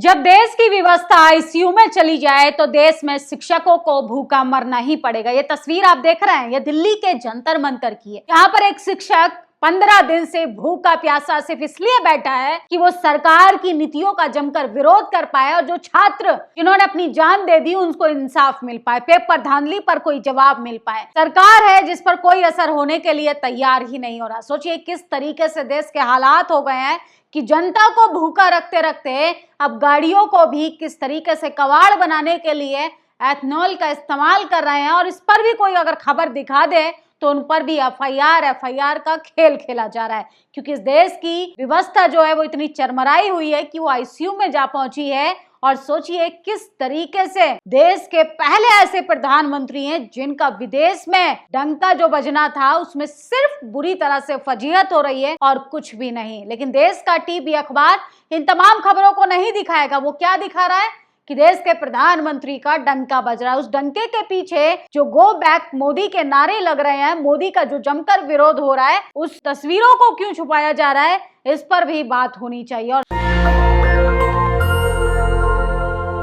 जब देश की व्यवस्था आईसीयू में चली जाए तो देश में शिक्षकों को भूखा मरना ही पड़ेगा। ये तस्वीर आप देख रहे हैं, ये दिल्ली के जंतर मंतर की है। यहाँ पर एक शिक्षक 15 दिन से भूखा प्यासा सिर्फ इसलिए बैठा है कि वो सरकार की नीतियों का जमकर विरोध कर पाए और जो छात्र जिन्होंने अपनी जान दे दी उनको इंसाफ मिल पाए, पेपर धांधली पर कोई जवाब मिल पाए। सरकार है जिस पर कोई असर होने के लिए तैयार ही नहीं हो रहा। सोचिए किस तरीके से देश के हालात हो गए हैं कि जनता को भूखा रखते रखते अब गाड़ियों को भी किस तरीके से कबाड़ बनाने के लिए एथनॉल का इस्तेमाल कर रहे हैं और इस पर भी कोई अगर खबर दिखा दे तो उन पर भी एफआईआर का खेल खेला जा रहा है, क्योंकि इस देश की व्यवस्था जो है वो इतनी चरमराई हुई है कि वो आईसीयू में जा पहुंची है। और सोचिए किस तरीके से देश के पहले ऐसे प्रधानमंत्री हैं जिनका विदेश में डंका जो बजना था उसमें सिर्फ बुरी तरह से फजीहत हो रही है और कुछ भी नहीं। लेकिन देश का टीवी अखबार इन तमाम खबरों को नहीं दिखाएगा। वो क्या दिखा रहा है कि देश के प्रधानमंत्री का डंका बज रहा है। उस डंके के पीछे जो गो बैक मोदी के नारे लग रहे हैं, मोदी का जो जमकर विरोध हो रहा है, उस तस्वीरों को क्यों छुपाया जा रहा है, इस पर भी बात होनी चाहिए। और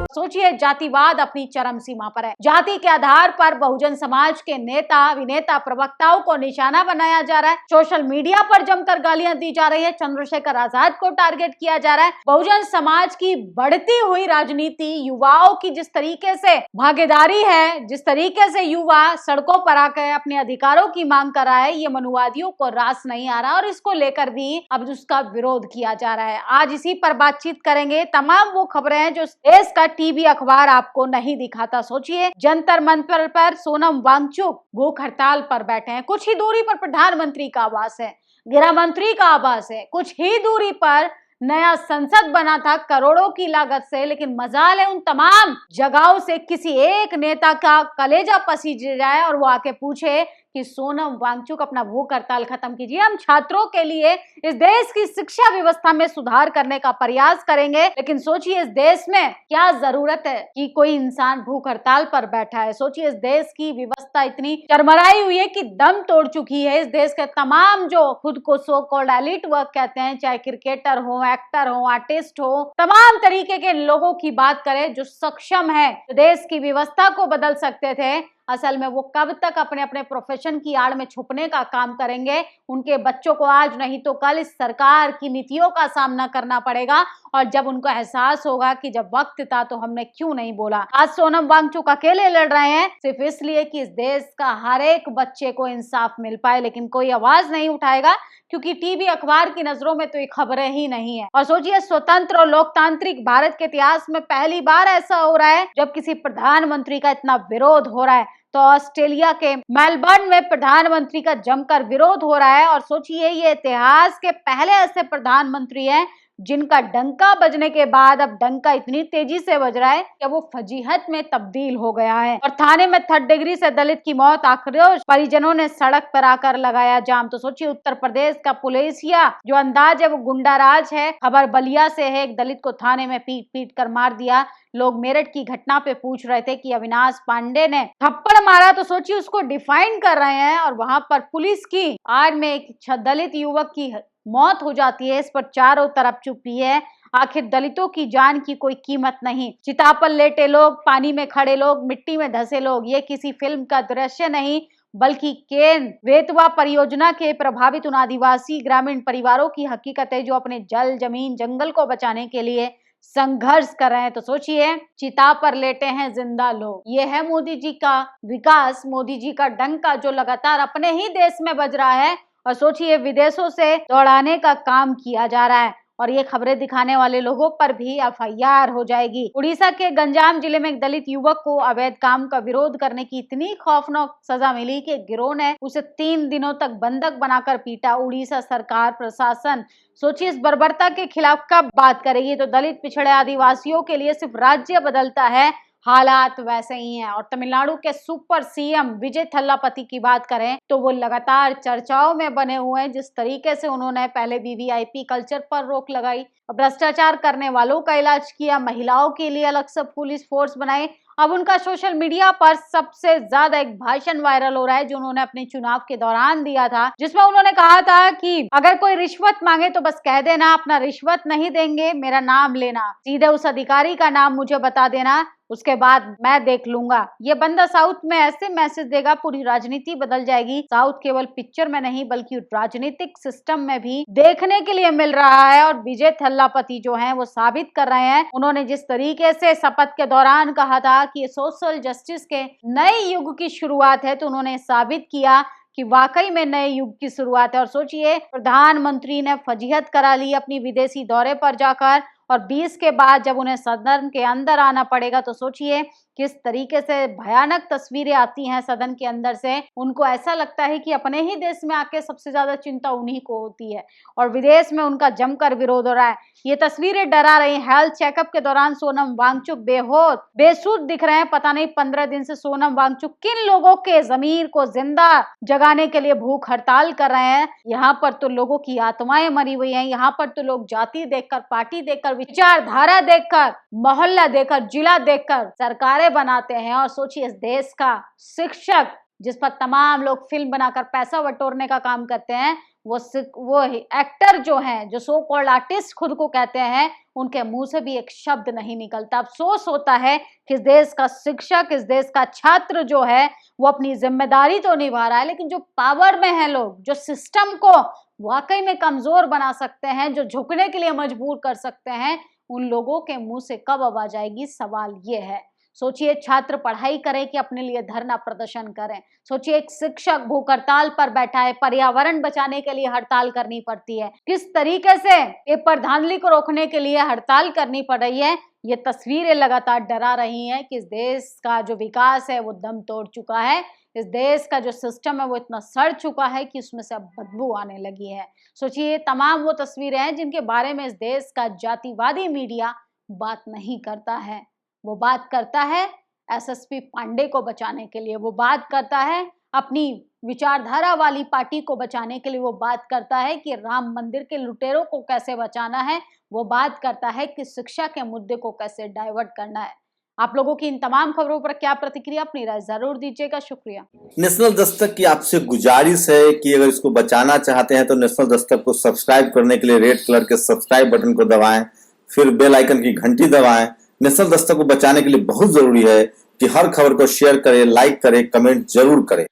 सोचिए जातिवाद अपनी चरम सीमा पर है। जाति के आधार पर बहुजन समाज के नेता अभिनेता प्रवक्ताओं को निशाना बनाया जा रहा है। सोशल मीडिया पर जमकर गालियां दी जा रही है। चंद्रशेखर आजाद को टारगेट किया जा रहा है। बहुजन समाज की बढ़ती हुई राजनीति, युवाओं की जिस तरीके से भागीदारी है, जिस तरीके से युवा सड़कों पर आकर अपने अधिकारों की मांग कर रहा है, ये मनुवादियों को रास नहीं आ रहा और इसको लेकर भी अब उसका विरोध किया जा रहा है। आज इसी पर बातचीत करेंगे। तमाम वो खबरें हैं जो देश का टीवी अखबार आपको नहीं दिखाता। सोचिए जंतर मंतर पर सोनम वांगचुक भूख हड़ताल पर बैठे हैं। कुछ ही दूरी पर प्रधानमंत्री का आवास है, गृह मंत्री का आवास है, कुछ ही दूरी पर नया संसद बना था करोड़ों की लागत से। लेकिन मजाल है उन तमाम जगहों से किसी एक नेता का कलेजा पसीज जाए और वो आके पूछे कि सोनम वांगचुक अपना भूख हड़ताल खत्म कीजिए, हम छात्रों के लिए इस देश की शिक्षा व्यवस्था में सुधार करने का प्रयास करेंगे। लेकिन सोचिए इस देश में क्या जरूरत है कि कोई इंसान भूख हड़ताल पर बैठा है। सोचिए इस देश की व्यवस्था इतनी चरमराई हुई है कि दम तोड़ चुकी है। इस देश के तमाम जो खुद को सो कॉल्ड एलिट वर्ग कहते हैं, चाहे क्रिकेटर हो, एक्टर हो, आर्टिस्ट हो, तमाम तरीके के लोगों की बात करें जो सक्षम है, तो देश की व्यवस्था को बदल सकते थे, असल में वो कब तक अपने अपने प्रोफेशन की आड़ में छुपने का काम करेंगे। उनके बच्चों को आज नहीं तो कल इस सरकार की नीतियों का सामना करना पड़ेगा और जब उनको एहसास होगा कि जब वक्त था तो हमने क्यों नहीं बोला। आज सोनम वांगचुक अकेले लड़ रहे हैं सिर्फ इसलिए कि इस देश का हर एक बच्चे को इंसाफ मिल पाए, लेकिन कोई आवाज नहीं उठाएगा क्योंकि टीवी अखबार की नजरों में तो ये खबरें ही नहीं है। और सोचिए स्वतंत्र और लोकतांत्रिक भारत के इतिहास में पहली बार ऐसा हो रहा है जब किसी प्रधानमंत्री का इतना विरोध हो रहा है। तो ऑस्ट्रेलिया के मेलबर्न में प्रधानमंत्री का जमकर विरोध हो रहा है और सोचिए ये इतिहास के पहले ऐसे प्रधानमंत्री हैं जिनका डंका बजने के बाद अब डंका इतनी तेजी से बज रहा है कि वो फजीहत में तब्दील हो गया है। और थाने में 3rd डिग्री से दलित की मौत, आक्रोश, परिजनों ने सड़क पर आकर लगाया जाम। तो सोचिए उत्तर प्रदेश का पुलिसिया जो अंदाज है वो गुंडाराज है। खबर बलिया से है, एक दलित को थाने में पीट पीट कर मार दिया। लोग मेरठ की घटना पे पूछ रहे थे कि अविनाश पांडे ने थप्पड़ मारा, तो सोचिए उसको डिफाइन कर रहे हैं और वहां पर पुलिस की आड़ में एक दलित युवक की मौत हो जाती है। इस पर चारों तरफ चुप्पी है। आखिर दलितों की जान की कोई कीमत नहीं। चिता पर लेटे लोग, पानी में खड़े लोग, मिट्टी में धंसे लोग, ये किसी फिल्म का दृश्य नहीं बल्कि केन बेतवा परियोजना के प्रभावित उन आदिवासी ग्रामीण परिवारों की हकीकत है जो अपने जल, जमीन, जंगल को बचाने के लिए संघर्ष कर रहे हैं। तो सोचिए चिता पर लेटे हैं जिंदा लोग। ये है मोदी जी का विकास, मोदी जी का डंका जो लगातार अपने ही देश में बज रहा है और सोचिए विदेशों से दौड़ाने का काम किया जा रहा है और ये खबरें दिखाने वाले लोगों पर भी एफआईआर हो जाएगी। उड़ीसा के गंजाम जिले में एक दलित युवक को अवैध काम का विरोध करने की इतनी खौफनाक सजा मिली कि गिरोह ने उसे 3 दिनों तक बंधक बनाकर पीटा। उड़ीसा सरकार, प्रशासन सोचिए इस बर्बरता के खिलाफ कब बात करेगी। तो दलित, पिछड़े, आदिवासियों के लिए सिर्फ राज्य बदलता है, हालात वैसे ही हैं। और तमिलनाडु के सुपर सीएम विजय थल्लापति की बात करें तो वो लगातार चर्चाओं में बने हुए हैं। जिस तरीके से उन्होंने पहले वीवीआईपी कल्चर पर रोक लगाई, भ्रष्टाचार करने वालों का इलाज किया, महिलाओं के लिए अलग से पुलिस फोर्स बनाई, अब उनका सोशल मीडिया पर सबसे ज्यादा एक भाषण वायरल हो रहा है जो उन्होंने अपने चुनाव के दौरान दिया था, जिसमें उन्होंने कहा था कि अगर कोई रिश्वत मांगे तो बस कह देना अपना रिश्वत नहीं देंगे, मेरा नाम लेना, सीधे उस अधिकारी का नाम मुझे बता देना, उसके बाद मैं देख लूंगा। ये बंदा साउथ में ऐसे मैसेज देगा पूरी राजनीति बदल जाएगी। साउथ केवल पिक्चर में नहीं बल्कि राजनीतिक सिस्टम में भी देखने के लिए मिल रहा है। और विजय थल्लापति जो हैं वो साबित कर रहे हैं। उन्होंने जिस तरीके से शपथ के दौरान कहा था कि ये सोशल जस्टिस के नए युग की शुरुआत है, तो उन्होंने साबित किया कि वाकई में नए युग की शुरुआत है। और सोचिए, प्रधानमंत्री ने फजीहत करा ली अपनी विदेशी दौरे पर जाकर, और 20 के बाद जब उन्हें सदन के अंदर आना पड़ेगा तो सोचिए किस तरीके से भयानक तस्वीरें आती हैं सदन के अंदर से। उनको ऐसा लगता है कि अपने ही देश में आके सबसे ज्यादा चिंता उन्हीं को होती है और विदेश में उनका जमकर विरोध हो रहा है। ये तस्वीरें डरा रही। हेल्थ चेकअप के दौरान सोनम वांगचुक बेसुध दिख रहे हैं। पता नहीं 15 दिन से सोनम वांगचुक किन लोगों के जमीर को जिंदा जगाने के लिए भूख हड़ताल कर रहे हैं। यहाँ पर तो लोगों की आत्माएं मरी हुई हैं। यहाँ पर तो लोग जाति देखकर, पार्टी देखकर, विचारधारा देखकर, मोहल्ला देखकर, जिला देखकर सरकारें बनाते हैं। और सोचिए, इस देश का शिक्षक जिस पर तमाम लोग फिल्म बनाकर पैसा बटोरने का काम करते हैं, वो एक्टर जो हैं, जो सो कॉल्ड आर्टिस्ट खुद को कहते हैं, उनके मुंह से भी एक शब्द नहीं निकलता। अफसोस होता है कि इस देश का शिक्षक, इस देश का छात्र जो है वो अपनी जिम्मेदारी तो निभा रहा है, लेकिन जो पावर में है लोग, जो सिस्टम को वाकई में कमजोर बना सकते हैं, जो झुकने के लिए मजबूर कर सकते हैं, उन लोगों के मुंह से कब आवाज आएगी, सवाल ये है। सोचिए, छात्र पढ़ाई करें कि अपने लिए धरना प्रदर्शन करें। सोचिए, एक शिक्षक भूख हड़ताल पर बैठा है, पर्यावरण बचाने के लिए हड़ताल करनी पड़ती है। किस तरीके से पेपर धांधली को रोकने के लिए हड़ताल करनी पड़ रही है। ये तस्वीरें लगातार डरा रही हैं कि इस देश का जो विकास है वो दम तोड़ चुका है। इस देश का जो सिस्टम है वो इतना सड़ चुका है कि उसमें से अब बदबू आने लगी है। सोचिए, तमाम वो तस्वीरें हैं जिनके बारे में इस देश का जातिवादी मीडिया बात नहीं करता है। वो बात करता है एसएसपी पांडे को बचाने के लिए, वो बात करता है अपनी विचारधारा वाली पार्टी को बचाने के लिए, वो बात करता है कि राम मंदिर के लुटेरों को कैसे बचाना है, वो बात करता है कि शिक्षा के मुद्दे को कैसे डाइवर्ट करना है। आप लोगों की इन तमाम खबरों पर क्या प्रतिक्रिया, अपनी राय जरूर दीजिएगा। शुक्रिया। नेशनल दस्तक की आपसे गुजारिश है कि अगर इसको बचाना चाहते हैं तो नेशनल दस्तक को सब्सक्राइब करने के लिए रेड कलर के सब्सक्राइब बटन को दबाएं, फिर बेल आइकन की घंटी दबाएं। नेशनल दस्तक को बचाने के लिए बहुत जरूरी है कि हर खबर को शेयर करें, लाइक करें, कमेंट जरूर करें।